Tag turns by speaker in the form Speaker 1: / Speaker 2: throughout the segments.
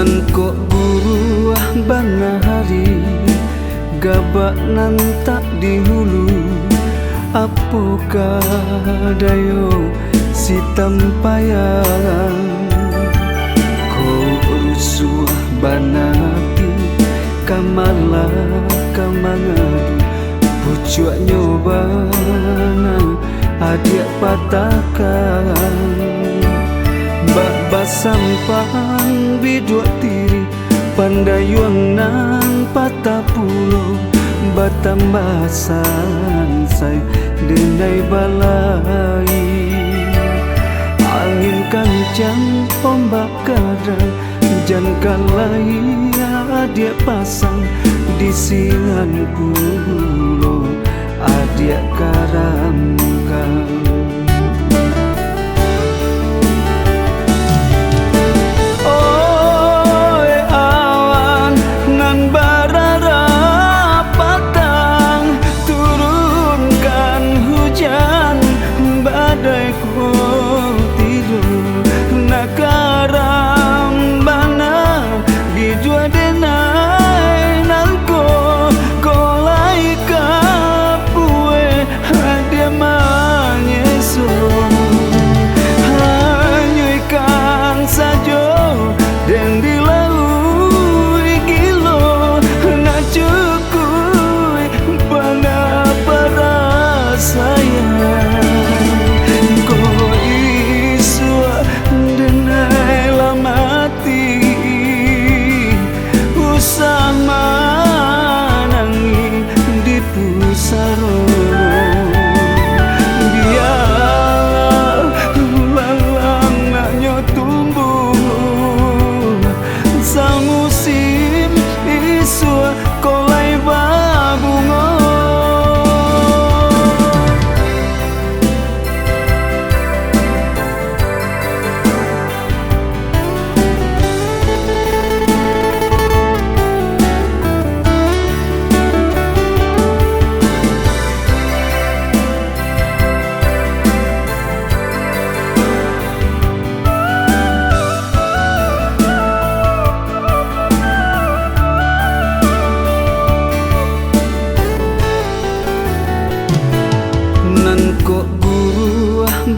Speaker 1: Nan kok buruah bana hari gabak nan tak dihulu, apokah dayo si tampayan. Kau rusuh banati kamala kamangadu, pucuk nyobana adik patakan. Bak basampan bidua tiri pandayuang nan patah pulau, batambasan say denai balai. Angin kancang ombak kadang jan kalai adik pasang di siang pulau adik karamkan.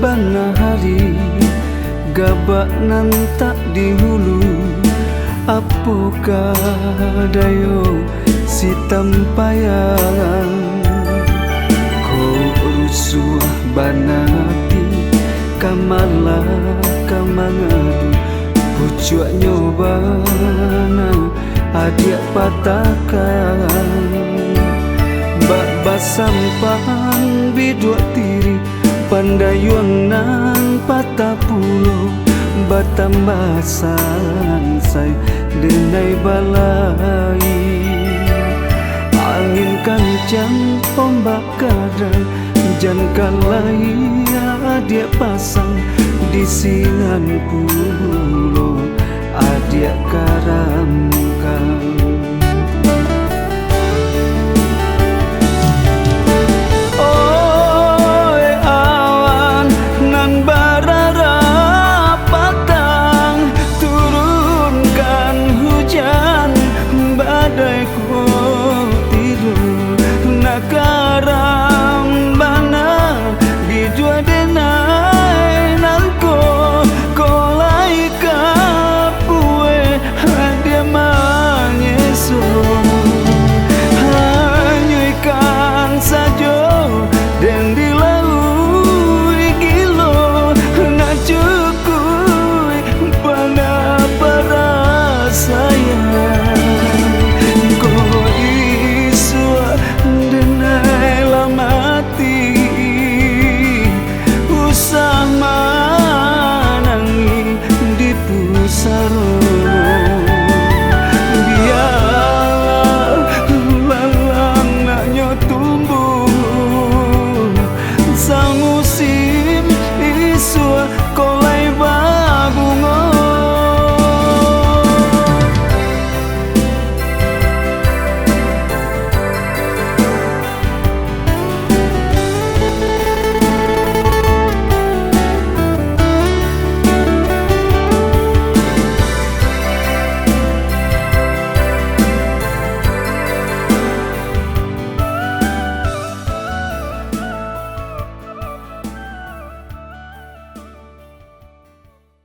Speaker 1: Bana hari gabak nan tak dihulu, apokah dayo si tampayan. Kau rusuh banati kamala kamangadu, pucuk nyobana adik patakan. Bak basampan bidua tiri pandayuang nan patah pulau, batambasan say denai balai. Angin kancang ombak kadang jan kalai adik pasang di siang pulau adik karamkan.
Speaker 2: Sama nangi di pusaro.